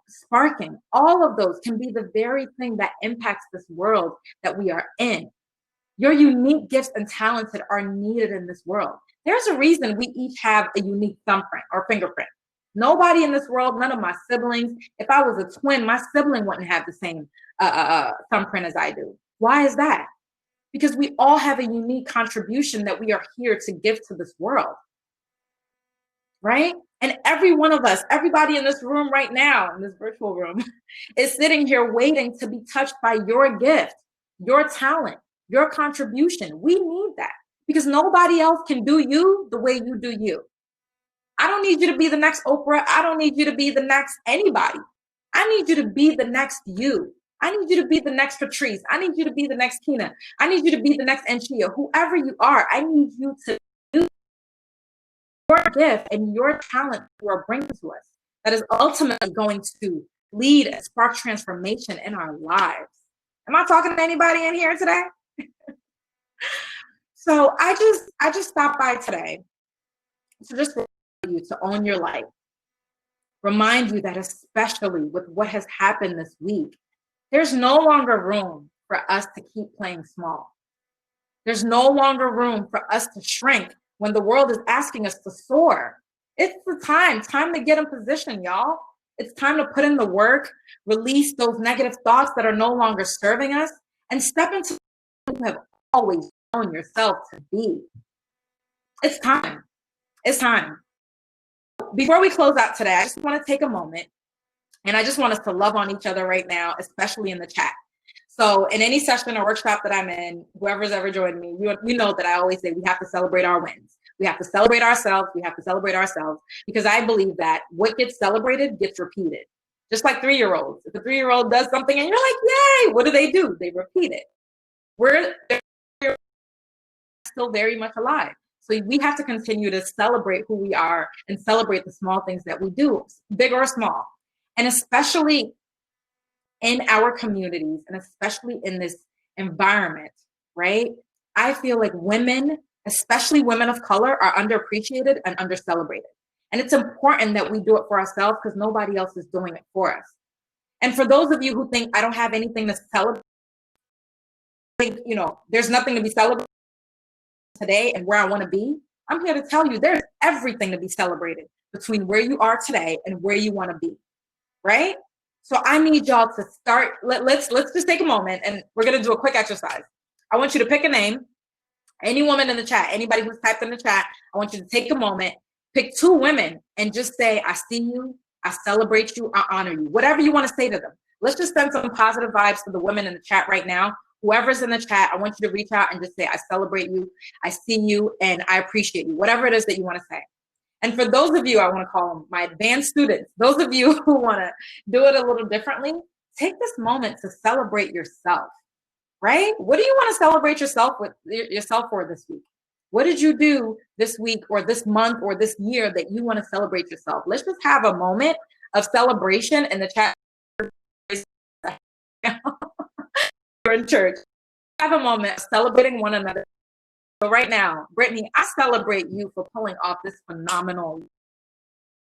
sparking, all of those can be the very thing that impacts this world that we are in. Your unique gifts and talents that are needed in this world. There's a reason we each have a unique thumbprint or fingerprint. Nobody in this world, none of my siblings, if I was a twin, my sibling wouldn't have the same thumbprint as I do. Why is that? Because we all have a unique contribution that we are here to give to this world, right? And every one of us, everybody in this room right now, in this virtual room, is sitting here waiting to be touched by your gift, your talent, your contribution. We need that because nobody else can do you the way you do you. I don't need you to be the next Oprah. I don't need you to be the next anybody. I need you to be the next you. I need you to be the next Patrice. I need you to be the next Kina. I need you to be the next Anchia. Whoever you are, I need you to do your gift and your talent you are bringing to us that is ultimately going to lead and spark transformation in our lives. Am I talking to anybody in here today? So I just stopped by today to just remind you to own your life. Remind you that especially with what has happened this week, there's no longer room for us to keep playing small. There's no longer room for us to shrink when the world is asking us to soar. It's the time to get in position, y'all. It's time to put in the work, release those negative thoughts that are no longer serving us, and step into what you have always known yourself to be. It's time. It's time. Before we close out today, I just want to take a moment and I just want us to love on each other right now, especially in the chat. So in any session or workshop that I'm in, whoever's ever joined me, you know that I always say we have to celebrate our wins. We have to celebrate ourselves. We have to celebrate ourselves because I believe that what gets celebrated gets repeated. Just like 3-year-olds. If a 3-year-old does something and you're like, yay, what do? They repeat it. We're still very much alive. So we have to continue to celebrate who we are and celebrate the small things that we do, big or small. And especially in our communities and especially in this environment, right? I feel like women, especially women of color, are underappreciated and undercelebrated. And it's important that we do it for ourselves because nobody else is doing it for us. And for those of you who think I don't have anything to celebrate, think, there's nothing to be celebrated today and where I want to be, I'm here to tell you there's everything to be celebrated between where you are today and where you want to be, right? So I need y'all to start. Let's just take a moment and we're going to do a quick exercise. I want you to pick a name, any woman in the chat, anybody who's typed in the chat. I want you to take a moment, pick 2 women and just say, I see you, I celebrate you, I honor you, whatever you want to say to them. Let's just send some positive vibes to the women in the chat right now. Whoever's in the chat, I want you to reach out and just say, I celebrate you, I see you, and I appreciate you, whatever it is that you want to say. And for those of you, I want to call them my advanced students, those of you who want to do it a little differently, take this moment to celebrate yourself, right? What do you want to celebrate yourself for this week? What did you do this week or this month or this year that you want to celebrate yourself? Let's just have a moment of celebration in the chat. You're in church. Have a moment of celebrating one another. So right now, Brittany, I celebrate you for pulling off this phenomenal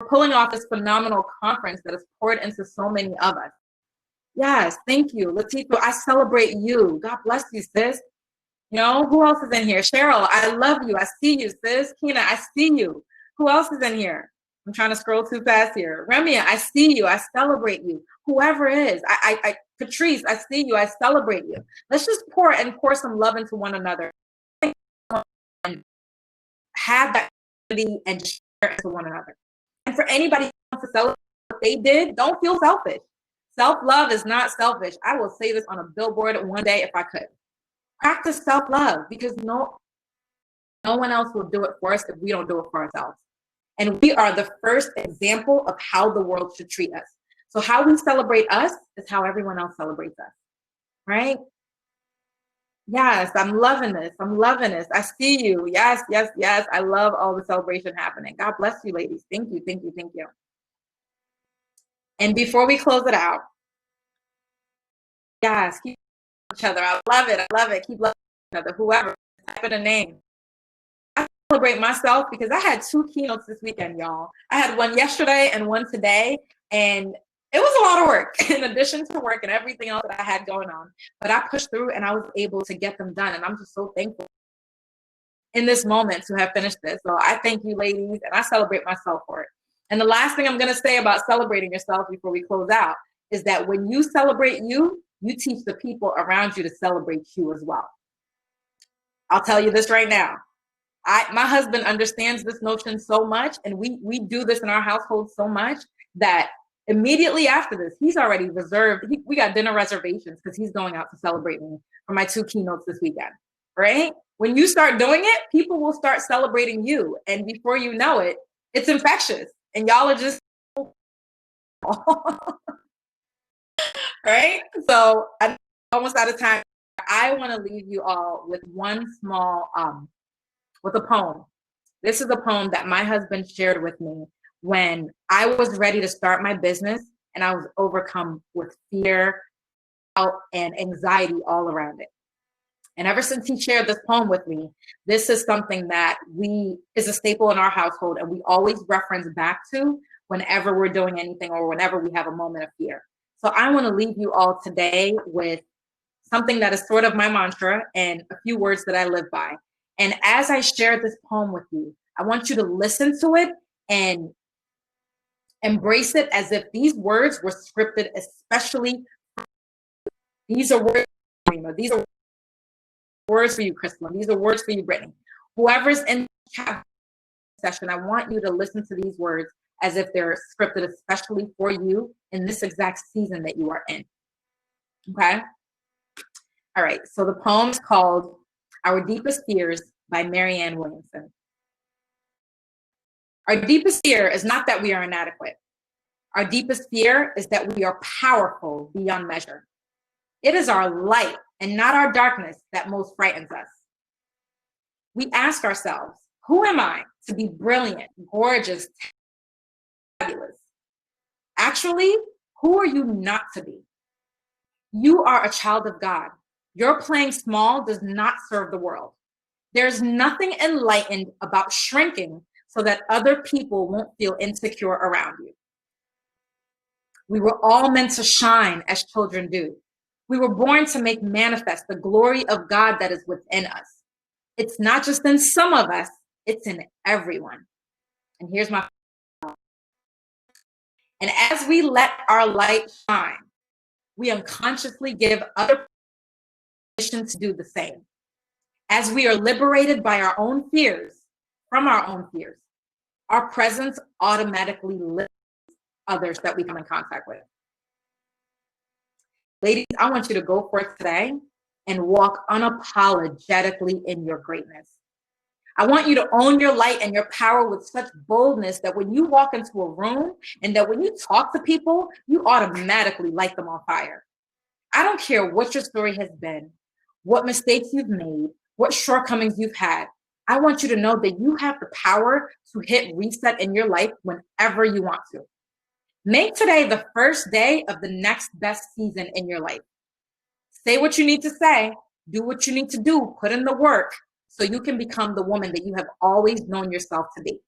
conference that has poured into so many of us. Yes, thank you. Latifah, I celebrate you. God bless you, sis. Who else is in here? Cheryl, I love you. I see you, sis. Kina, I see you. Who else is in here? I'm trying to scroll too fast here. Remia, I see you. I celebrate you. Whoever is. Patrice, I see you. I celebrate you. Let's just pour some love into one another. And have that ability and share it to one another. And for anybody who wants to celebrate what they did, don't feel selfish. Self-love is not selfish. I will say this on a billboard one day if I could. Practice self-love because no one else will do it for us if we don't do it for ourselves. And we are the first example of how the world should treat us. So how we celebrate us is how everyone else celebrates us, right? Yes, I'm loving this. I see you. Yes. I love all the celebration happening. God bless you, ladies. Thank you. And before we close it out, yes, keep each other. I love it. Keep loving each other. Whoever, type in a name. I celebrate myself because I had 2 keynotes this weekend, y'all. I had one yesterday and one today, and It was a lot of work in addition to work and everything else that I had going on. But I pushed through and I was able to get them done. And I'm just so thankful in this moment to have finished this. So I thank you, ladies, and I celebrate myself for it. And the last thing I'm going to say about celebrating yourself before we close out is that when you celebrate you, you teach the people around you to celebrate you as well. I'll tell you this right now. My husband understands this notion so much, and we do this in our household so much that immediately after this, he's already reserved. We got dinner reservations because he's going out to celebrate me for my 2 keynotes this weekend, right? When you start doing it, people will start celebrating you. And before you know it, it's infectious. And y'all are just, right? So I'm almost out of time. I want to leave you all with one small, with a poem. This is a poem that my husband shared with me when I was ready to start my business and I was overcome with fear, doubt, and anxiety all around it. And ever since he shared this poem with me, this is something that is a staple in our household and we always reference back to whenever we're doing anything or whenever we have a moment of fear. So I want to leave you all today with something that is sort of my mantra and a few words that I live by. And as I share this poem with you, I want you to listen to it and embrace it as if these words were scripted, especially. These are words, these are words for you, Crystal. These are words for you, Brittany. Whoever's in the session, I want you to listen to these words as if they're scripted especially for you in this exact season that you are in. Okay? All right, so the poem is called Our Deepest Fears by Marianne Williamson. Our deepest fear is not that we are inadequate. Our deepest fear is that we are powerful beyond measure. It is our light and not our darkness that most frightens us. We ask ourselves, who am I to be brilliant, gorgeous, fabulous? Actually, who are you not to be? You are a child of God. Your playing small does not serve the world. There's nothing enlightened about shrinking so that other people won't feel insecure around you. We were all meant to shine as children do. We were born to make manifest the glory of God that is within us. It's not just in some of us, it's in everyone. And here's my, and as we let our light shine, we unconsciously give other permission to do the same. As we are liberated by our own fears, from our own fears, our presence automatically lifts others that we come in contact with. Ladies, I want you to go forth today and walk unapologetically in your greatness. I want you to own your light and your power with such boldness that when you walk into a room and that when you talk to people, you automatically light them on fire. I don't care what your story has been, what mistakes you've made, what shortcomings you've had. I want you to know that you have the power to hit reset in your life whenever you want to. Make today the first day of the next best season in your life. Say what you need to say, do what you need to do, put in the work so you can become the woman that you have always known yourself to be.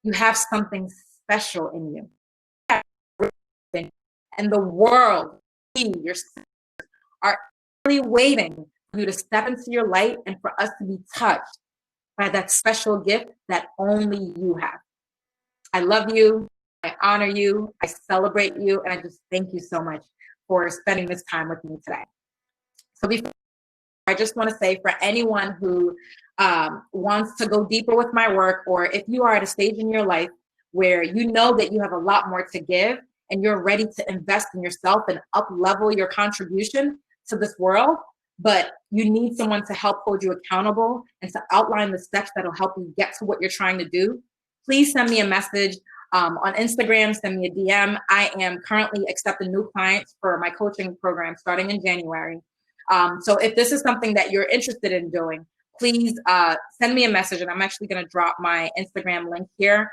You have something special in you. And the world, your sisters, are really waiting for you to step into your light and for us to be touched by that special gift that only you have. I love you. I honor you. I celebrate you. And I just thank you so much for spending this time with me today. So before, I just want to say for anyone who wants to go deeper with my work, or if you are at a stage in your life where you know that you have a lot more to give and you're ready to invest in yourself and up level your contribution to this world, but you need someone to help hold you accountable and to outline the steps that'll help you get to what you're trying to do, please send me a message on Instagram, send me a DM. I am currently accepting new clients for my coaching program starting in January. So if this is something that you're interested in doing, please send me a message, and I'm actually going to drop my Instagram link here.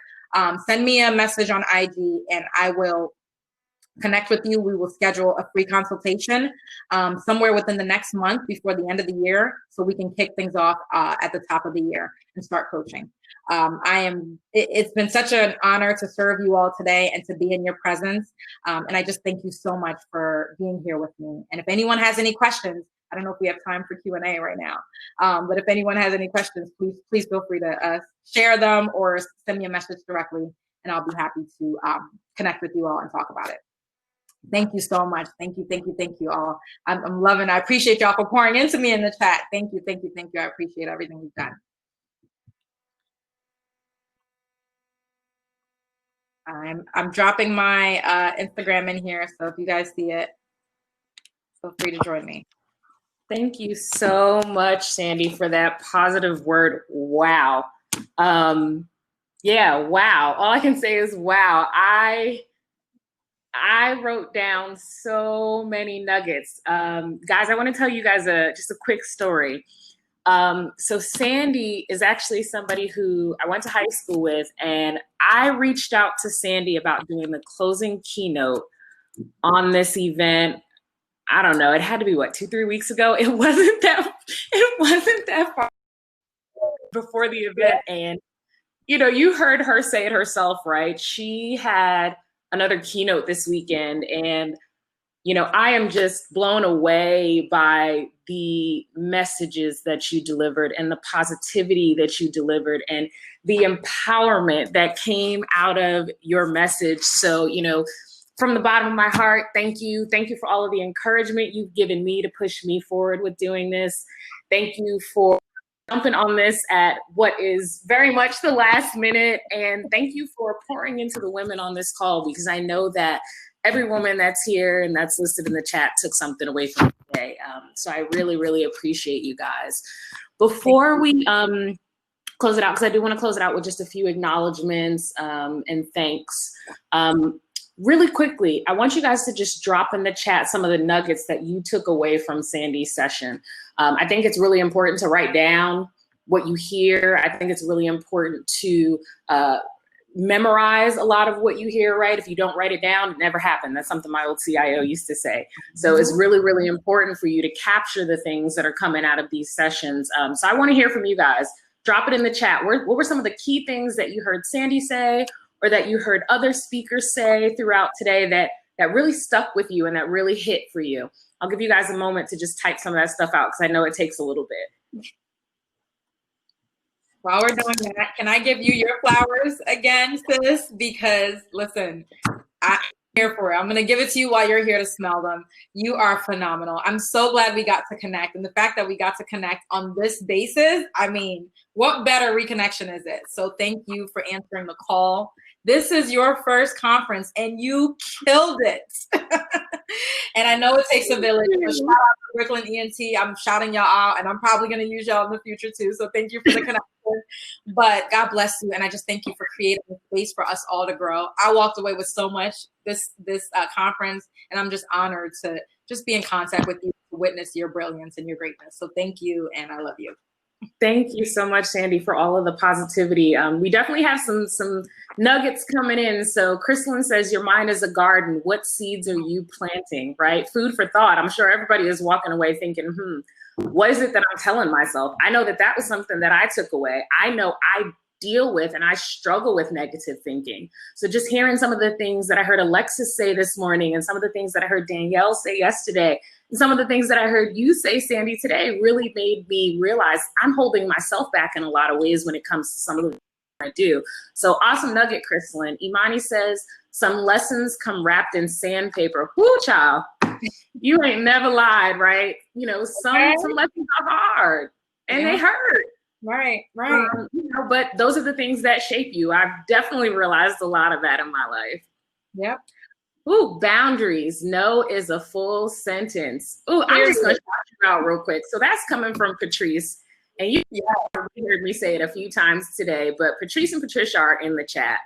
Send me a message on IG and I will connect with you. We will schedule a free consultation somewhere within the next month before the end of the year, so we can kick things off at the top of the year and start coaching. It's been such an honor to serve you all today and to be in your presence. And I just thank you so much for being here with me. And if anyone has any questions, I don't know if we have time for Q&A right now, but if anyone has any questions, please feel free to share them or send me a message directly, and I'll be happy to connect with you all and talk about it. Thank you so much. Thank you all. I'm loving it. I appreciate y'all for pouring into me in the chat. Thank you. I appreciate everything you've done. I'm dropping my Instagram in here, so if you guys see it, feel free to join me. Thank you so much, Sandy, for that positive word. Wow. Yeah, wow. All I can say is wow. I wrote down so many nuggets. Guys, I want to tell you guys just a quick story. So Sandy is actually somebody who I went to high school with, and I reached out to Sandy about doing the closing keynote on this event. I don't know, it had to be what, 2-3 weeks ago. It wasn't that far before the event. And, you know, you heard her say it herself, right? She had another keynote this weekend, and you know, I am just blown away by the messages that you delivered and the positivity that you delivered and the empowerment that came out of your message. So, you know, from the bottom of my heart, thank you. Thank you for all of the encouragement you've given me to push me forward with doing this. Thank you for jumping on this at what is very much the last minute. And thank you for pouring into the women on this call, because I know that every woman that's here and that's listed in the chat took something away from today. So I really, really appreciate you guys. Before we close it out, because I do want to close it out with just a few acknowledgements and thanks. Really quickly, I want you guys to just drop in the chat some of the nuggets that you took away from Sandy's session. I think it's really important to write down what you hear. I think it's really important to memorize a lot of what you hear, right? If you don't write it down, it never happened. That's something my old CIO used to say. So it's really, really important for you to capture the things that are coming out of these sessions. So I want to hear from you guys. Drop it in the chat. What were some of the key things that you heard Sandy say, or that you heard other speakers say throughout today that really stuck with you and that really hit for you? I'll give you guys a moment to just type some of that stuff out, because I know it takes a little bit. While we're doing that, can I give you your flowers again, sis? Because listen, I'm here for it. I'm gonna give it to you while you're here to smell them. You are phenomenal. I'm so glad we got to connect. And the fact that we got to connect on this basis, I mean, what better reconnection is it? So thank you for answering the call. This is your first conference and you killed it. And I know it takes a village. So shout out to Brooklyn ENT. I'm shouting y'all out, and I'm probably going to use y'all in the future too. So thank you for the connection. But God bless you. And I just thank you for creating a space for us all to grow. I walked away with so much this conference, and I'm just honored to just be in contact with you, to witness your brilliance and your greatness. So thank you, and I love you. Thank you so much, Sandy, for all of the positivity. We definitely have some nuggets coming in. So Chrislyn says, your mind is a garden. What seeds are you planting, right? Food for thought. I'm sure everybody is walking away thinking, what is it that I'm telling myself? I know that was something that I took away. I know I deal with and I struggle with negative thinking. So just hearing some of the things that I heard Alexis say this morning, and some of the things that I heard Danielle say yesterday, and some of the things that I heard you say, Sandy, today really made me realize I'm holding myself back in a lot of ways when it comes to some of the things I do. So awesome nugget, Chrislyn. Imani says, some lessons come wrapped in sandpaper. Whoo, child. You ain't never lied, right? You know, some lessons are hard and they hurt. Right. You know, but those are the things that shape you. I've definitely realized a lot of that in my life. Yep. Ooh, boundaries. No is a full sentence. Ooh, I'm just going to shout you out real quick. So that's coming from Patrice. And you heard me say it a few times today, but Patrice and Patricia are in the chat.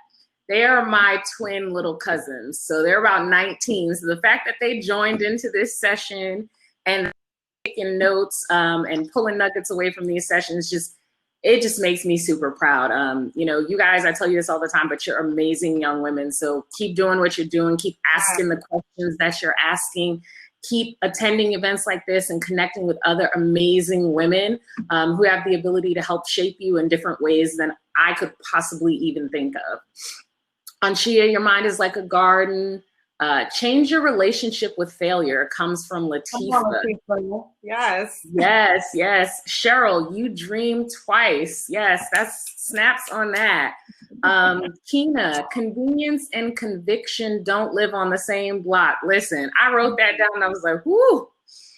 They are my twin little cousins. So they're about 19. So the fact that they joined into this session and taking notes and pulling nuggets away from these sessions, just it just makes me super proud. You know, you guys, I tell you this all the time, but you're amazing young women. So keep doing what you're doing. Keep asking the questions that you're asking. Keep attending events like this and connecting with other amazing women who have the ability to help shape you in different ways than I could possibly even think of. Anshia, your mind is like a garden. Change your relationship with failure comes from Latifah. Yes. Yes, yes. Cheryl, you dream twice. Yes, that's snaps on that. Kina, convenience and conviction don't live on the same block. Listen, I wrote that down and I was like, whoo,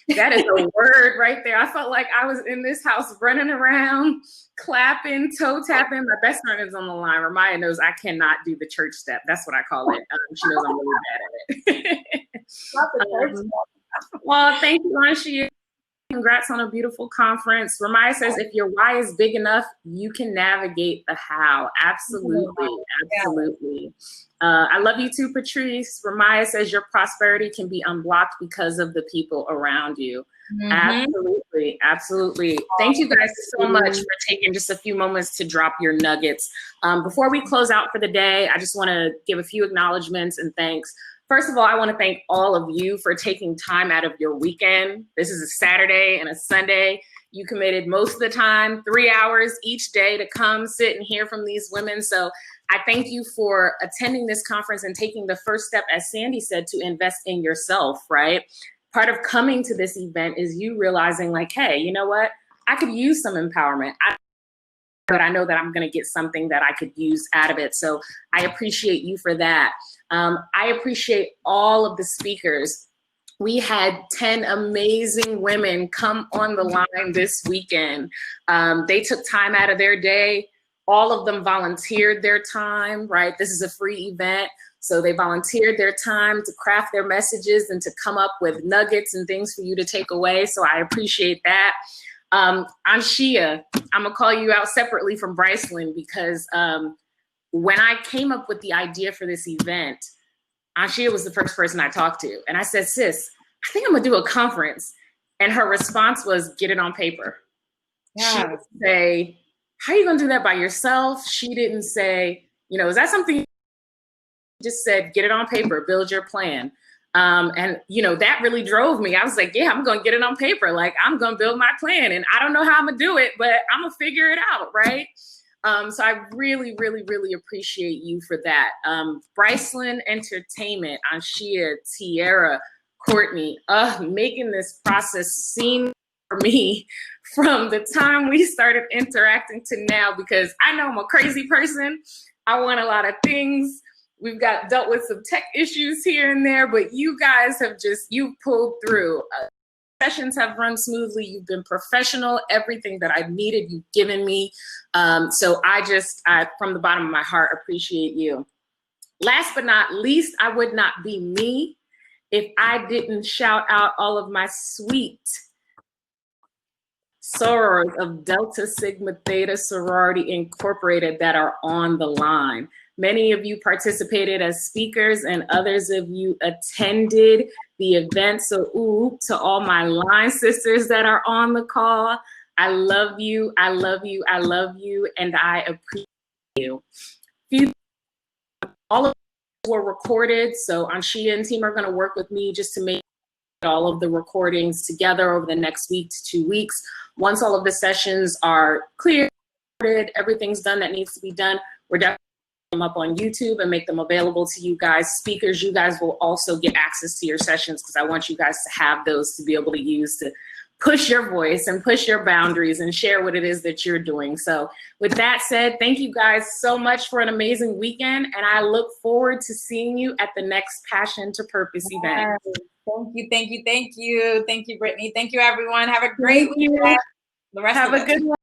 that is a word right there. I felt like I was in this house running around, clapping, toe tapping. My best friend is on the line. Ramaya knows I cannot do the church step. That's what I call it. She knows I'm really bad at it. Well, thank you, Anshia. Congrats on a beautiful conference. Ramaya says, if your why is big enough, you can navigate the how. Absolutely, absolutely. I love you too, Patrice. Ramaya says your prosperity can be unblocked because of the people around you. Absolutely, absolutely. Thank you guys so much for taking just a few moments to drop your nuggets. Before we close out for the day, I just want to give a few acknowledgments and thanks. First of all, I want to thank all of you for taking time out of your weekend. This is a Saturday and a Sunday. You committed most of the time, 3 hours each day to come sit and hear from these women. So I thank you for attending this conference and taking the first step, as Sandy said, to invest in yourself, right? Part of coming to this event is you realizing like, hey, you know what? I could use some empowerment. But I know that I'm going to get something that I could use out of it. So I appreciate you for that. I appreciate all of the speakers. We had 10 amazing women come on the line this weekend. They took time out of their day. All of them volunteered their time, right? This is a free event. So they volunteered their time to craft their messages and to come up with nuggets and things for you to take away. So I appreciate that. Anshia, I'm gonna call you out separately from Brycelyn because when I came up with the idea for this event, Anshia was the first person I talked to. And I said, sis, I think I'm gonna do a conference. And her response was, get it on paper. She didn't say, how are you gonna do that by yourself? She didn't say, you know, is that something? She just said, get it on paper, build your plan. And, you know, that really drove me. I was like, yeah, I'm going to get it on paper. Like, I'm going to build my plan and I don't know how I'm going to do it, but I'm going to figure it out. Right. So I really, really, really appreciate you for that. Brycelyn Entertainment, Anshia, Tiara, Courtney, making this process seem for me from the time we started interacting to now, because I know I'm a crazy person. I want a lot of things. We've dealt with some tech issues here and there, but you guys have you've pulled through. Sessions have run smoothly. You've been professional. Everything that I needed, you've given me. So I, from the bottom of my heart, appreciate you. Last but not least, I would not be me if I didn't shout out all of my sweet sorors of Delta Sigma Theta Sorority Incorporated that are on the line. Many of you participated as speakers and others of you attended the event. So to all my line sisters that are on the call, I love you, I love you, I love you, and I appreciate you. All of them were recorded, so Anshia and team are gonna work with me just to make all of the recordings together over the next week to 2 weeks. Once all of the sessions are cleared, everything's done that needs to be done, we're definitely them up on YouTube and make them available to you guys. Speakers, you guys will also get access to your sessions because I want you guys to have those to be able to use to push your voice and push your boundaries and share what it is that you're doing. So with that said, thank you guys so much for an amazing weekend, and I look forward to seeing you at the next Passion to Purpose event. Thank you, thank you, thank you. Thank you, Brittany. Thank you, everyone. Have a great weekend. Have a good one.